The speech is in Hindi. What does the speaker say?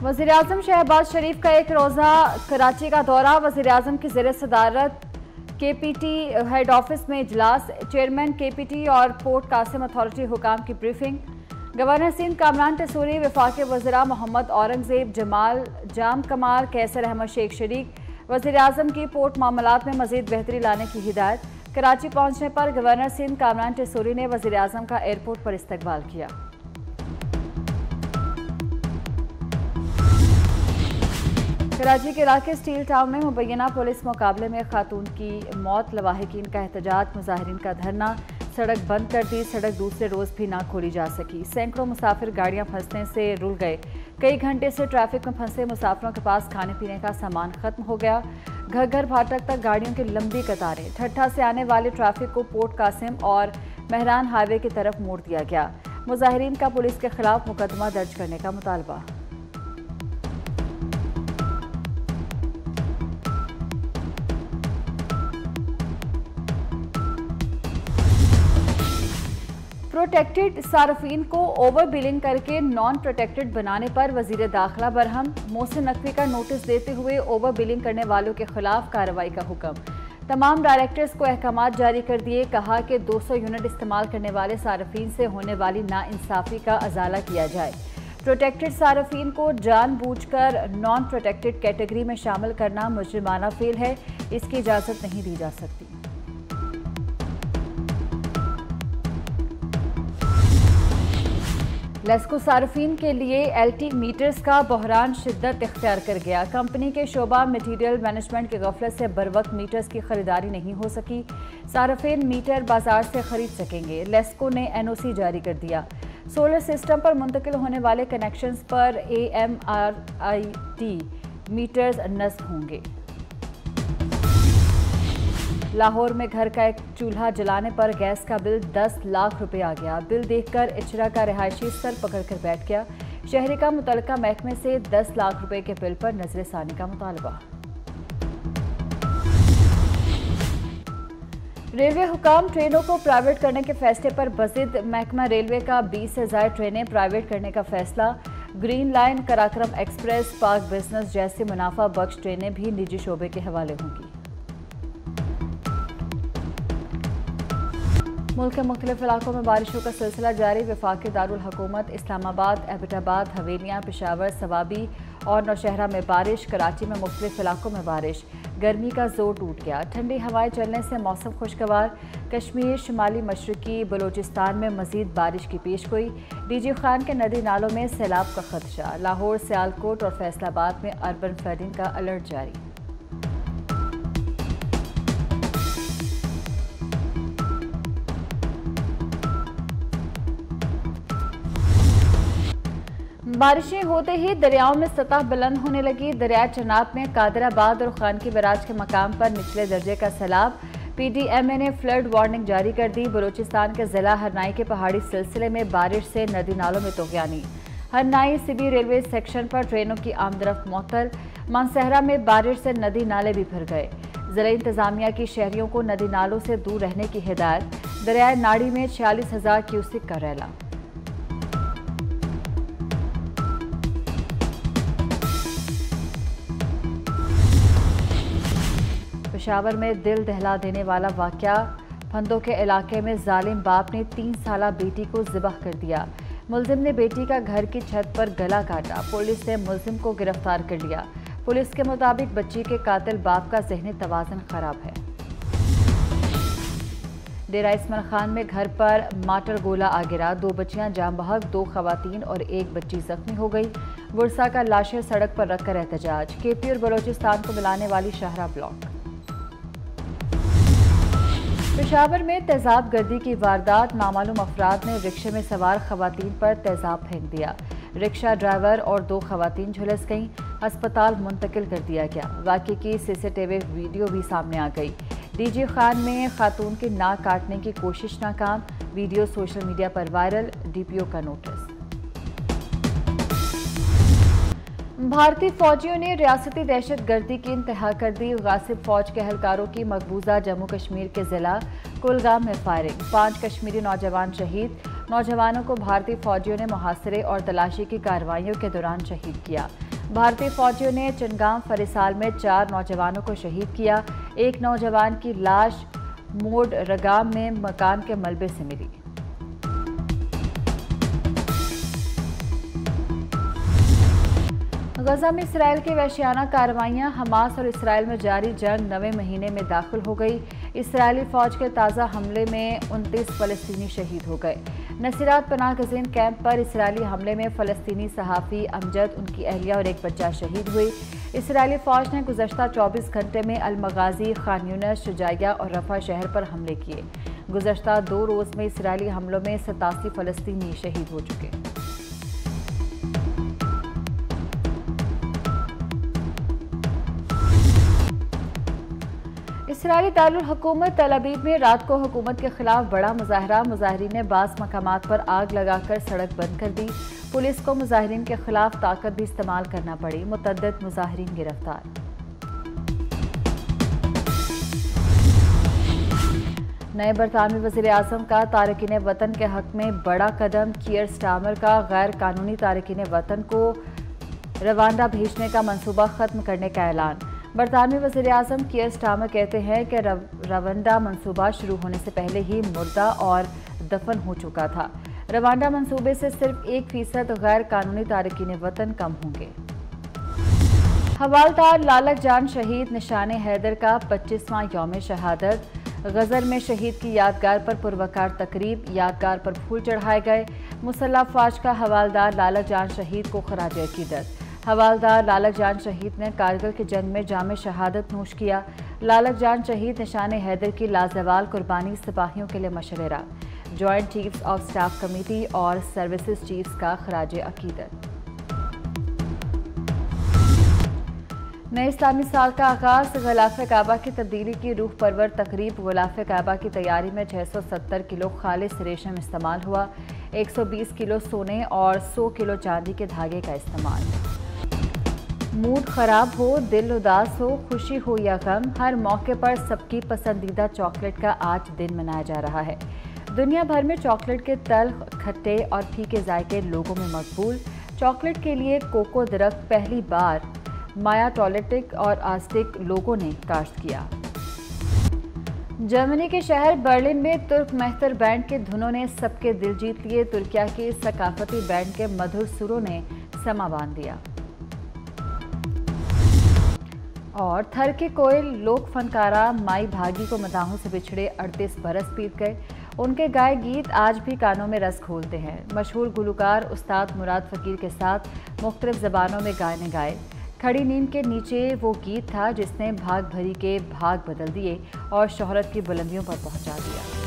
वज़ीर-ए-आज़म शहबाज शरीफ का एक रोज़ा कराची का दौरा। वज़ीर-ए-आज़म की ज़ेर सदारत KPT हेड ऑफिस में इजलास। चेयरमैन KPT और पोर्ट कासिम अथॉरिटी हुकाम की ब्रीफिंग। गवर्नर सिंध कामरान टसूरी, वफाकी वज़रा मोहम्मद औरंगज़ेब जमाल, जाम कमाल, कैसर अहमद शेख शरीक। वज़ीर-ए-आज़म की पोर्ट मामलात में मज़ीद बेहतरी लाने की हिदायत। कराची पहुँचने पर गवर्नर सिंध कामरान टसूरी ने वज़ीर-ए-आज़म का एयरपोर्ट पर इस्तकबाल किया। कराची के इलाके स्टील टाउन में मुबैना पुलिस मुकाबले में खातून की मौत, लवाहिकीन का एहतजाज, मुजाहिरीन का धरना, सड़क बंद कर दी। सड़क दूसरे रोज़ भी ना खोली जा सकी। सैकड़ों मुसाफिर गाड़ियां फंसने से रुल गए। कई घंटे से ट्रैफिक में फंसे मुसाफिरों के पास खाने पीने का सामान खत्म हो गया। घग्गर फाटक तक गाड़ियों की लंबी कतारें। ठट्ठा से आने वाले ट्रैफिक को पोर्ट कासिम और मेहरान हाईवे की तरफ मोड़ दिया गया। मुजाहिरीन का पुलिस के खिलाफ मुकदमा दर्ज करने का मुतालबा। प्रोटेक्टेड सार्फिन को ओवर बिलिंग करके नॉन प्रोटेक्टेड बनाने पर वजीर दाखिला बरहम। मोहसिन नकवी का नोटिस देते हुए ओवर बिलिंग करने वालों के खिलाफ कार्रवाई का हुक्म। तमाम डायरेक्टर्स को अहकामात जारी कर दिए। कहा कि 200 यूनिट इस्तेमाल करने वाले सार्फिन से होने वाली नाइंसाफी का अजाला किया जाए। प्रोटेक्टेड सार्फिन को जानबूझकर नॉन प्रोटेक्टेड कैटेगरी में शामिल करना मुजरिमाना फेल है। इसकी इजाज़त नहीं दी जा सकती। लेस्को सार्फिन के लिए LT मीटर्स का बहरान शिद्दत इख्तियार कर गया। कंपनी के शोबा मटीरियल मैनेजमेंट की गफलत से बरवक्त मीटर्स की खरीदारी नहीं हो सकी। सार्फिन मीटर बाजार से खरीद सकेंगे। लेस्को ने NOC जारी कर दिया। सोलर सिस्टम पर मुंतकिल होने वाले कनेक्शंस पर AMRIT मीटर्स नस्ब होंगे। लाहौर में घर का एक चूल्हा जलाने पर गैस का बिल 10 लाख रुपए आ गया। बिल देखकर इचरा का रिहायशी सर पकड़कर बैठ गया। शहरी का मुतल्लिका महकमे से 10 लाख रुपए के बिल पर नजरसानी का मुतालबा। रेलवे हुकाम ट्रेनों को प्राइवेट करने के फैसले पर बज़िद। महकमा रेलवे का 20 से ज़ायद ट्रेनें प्राइवेट करने का फैसला। ग्रीन लाइन, कराक्रम एक्सप्रेस, पाक बिजनेस जैसी मुनाफा बख्श ट्रेनें भी निजी शोबे के हवाले होंगी। मुल्क के मुख्तलिफ इलाकों में बारिशों का सिलसिला जारी। वफाकी दारुल हुकूमत इस्लामाबाद, एबटाबाद, हवेलियाँ, पेशावर, सवाबी और नौशहरा में बारिश। कराची में मुख्तलिफ इलाकों में बारिश। गर्मी का जोर टूट गया। ठंडी हवाएं चलने से मौसम खुशगवार। कश्मीर, शुमाली मशरकी बलोचिस्तान में मजीद बारिश की पेशगोई। DG खान के नदी नालों में सैलाब का खदशा। लाहौर, सियालकोट और फैसलाबाद में अर्बन फ्लडिंग का अलर्ट जारी। बारिशें होते ही दरियाओं में सतह बुलंद होने लगी। दरिया चनाब में कादराबाद और खानकी बराज के मकाम पर निचले दर्जे का सैलाब। PDMA ने फ्लड वार्निंग जारी कर दी। बलूचिस्तान के जिला हरनाई के पहाड़ी सिलसिले में बारिश से नदी नालों में तोगयानी। हरनाई सिबी रेलवे सेक्शन पर ट्रेनों की आमदरफ्त मुअत्तल। मानसहरा में बारिश से नदी नाले भी भर गए। जिला इंतजामिया की शहरियों को नदी नालों से दूर रहने की हिदायत। दरियाए नाड़ी में 46,000 क्यूसिक का रैला। पेशावर में दिल दहला देने वाला वाकया। फंदों के इलाके में जालिम बाप ने 3 साला बेटी को ज़िबह कर दिया। मुलजिम ने बेटी का घर की छत पर गला काटा। पुलिस ने मुलजिम को गिरफ्तार कर लिया। पुलिस के मुताबिक बच्ची के कातिल बाप का ज़हनी तवाज़ुन खराब है। डेरा इस्माइल खान में घर पर माटर गोला आ गिरा। 2 बच्चियां जाम बहक, 2 खवातीन और 1 बच्ची जख्मी हो गई। बुरसा का लाशें सड़क पर रखकर एहतजाज। KP और बलोचिस्तान को मिलाने वाली शाहरा ब्लॉक। पेशावर में तेजाब गर्दी की वारदात। नामालूम अफराद ने रिक्शे में सवार खवातीन पर तेजाब फेंक दिया। रिक्शा ड्राइवर और 2 खवातीन झुलस गईं। अस्पताल मुंतकिल कर दिया गया। वाक़े की CCTV वीडियो भी सामने आ गई। DG खान में खातून की नाक काटने की कोशिश नाकाम। वीडियो सोशल मीडिया पर वायरल। DPO का नोटिस। भारतीय फौजियों ने रियासती दहशत गर्दी की इंतहा कर दी। गासिब फौज के एहलकारों की मकबूजा जम्मू कश्मीर के जिला कुलगाम में फायरिंग। 5 कश्मीरी नौजवान शहीद। नौजवानों को भारतीय फौजियों ने मुहासरे और तलाशी की कार्रवाइयों के दौरान शहीद किया। भारतीय फौजियों ने चिनगाम फरिसाल में 4 नौजवानों को शहीद किया। एक नौजवान की लाश मोड रगाम में मकान के मलबे से मिली। गजा में इसराइल की वहशियाना कार्रवाइयां। हमास और इसराइल में जारी जंग 9वें महीने में दाखिल हो गई। इसराइली फौज के ताज़ा हमले में 29 फ़लस्तीनी शहीद हो गए। नसीरात पनाह गज़ीन कैंप पर इसराइली हमले में फ़लस्तीनी सहाफ़ी अमजद, उनकी अहलिया और एक बच्चा शहीद हुए। इसराइली फ़ौज ने गुज़श्ता 24 घंटे में अल-मग़ाज़ी, खान यूनिस, शुजाइया और रफ़ा शहर पर हमले किए। गुज़श्ता 2 रोज़ में इसराइली हमलों में 87 फ़लस्तीनी शहीद हो चुके। इसराइली दारुल हुकूमत तल अबीब में रात को हुकूमत के खिलाफ बड़ा मुजाहरा। मुजाहिरीन ने बास मकामात पर आग लगाकर सड़क बंद कर दी। पुलिस को मुजाहिरीन के खिलाफ ताकत भी इस्तेमाल करना पड़ी। मुतअद्दिद मुजाहिरीन गिरफ्तार। नए बरतानवी वज़ीर-ए-आज़म का तारकीन वतन के हक में बड़ा कदम। कियर स्टारमर का गैर कानूनी तारकीन वतन को रवांडा भेजने का मंसूबा खत्म करने का ऐलान। बरतानवी वज़ीर-ए-आज़म कियर स्टारमर कहते हैं कि रवांडा मंसूबा शुरू होने से पहले ही मुर्दा और दफन हो चुका था। रवांडा मंसूबे से सिर्फ 1% गैर कानूनी तारकीन वतन कम होंगे। हवालदार लालक जान शहीद निशान हैदर का 25वां यौम शहादत। गज़र में शहीद की यादगार पर पुरवकार तकरीब। यादगार पर फूल चढ़ाए गए। मुसल्लह फ़ौज का हवालदार लालक जान शहीद को खराज अकीदत। हवालदार लालक जान शहीद ने कारगिल की जंग में जाम शहादत नोश किया। लालक जान शहीद निशान हैदर की लाजवाल कुर्बानी सिपाहियों के लिए मशवरा। Joint chiefs of staff committee और सर्विसेज चीफ्स का खराज अकीदत। नए इस्लामी साल का आगाज। ग़िलाफ़े काबा की तब्दीली की रूह परवर तकरीब। ग़िलाफ़े काबा की तैयारी में 670 किलो खालिस रेशम इस्तेमाल हुआ। 120 किलो सोने और 100 किलो चांदी के धागे का इस्तेमाल। मूड ख़राब हो, दिल उदास हो, खुशी हो या गम, हर मौके पर सबकी पसंदीदा चॉकलेट का आज दिन मनाया जा रहा है। दुनिया भर में चॉकलेट के तल्ख, खट्टे और फीके जायके लोगों में मकबूल। चॉकलेट के लिए कोको दरख्त पहली बार माया टॉलेटिक और आस्टिक लोगों ने काश्त किया। जर्मनी के शहर बर्लिन में तुर्क मेहतर बैंड के धुनों ने सबके दिल जीत लिए। तुर्किया के सकाफती बैंड के मधुर सुरों ने समा बांध दिया। और थर के कोयल लोक फनकारा माई भागी को मदाहों से बिछड़े 38 बरस बीत गए। उनके गाए गीत आज भी कानों में रस घोलते हैं। मशहूर गुलकार उस्ताद मुराद फ़कीर के साथ मुख्तलिफ ज़बानों में गाने गाए। खड़ी नींद के नीचे वो गीत था जिसने भाग भरी के भाग बदल दिए और शोहरत की बुलंदियों पर पहुंचा दिया।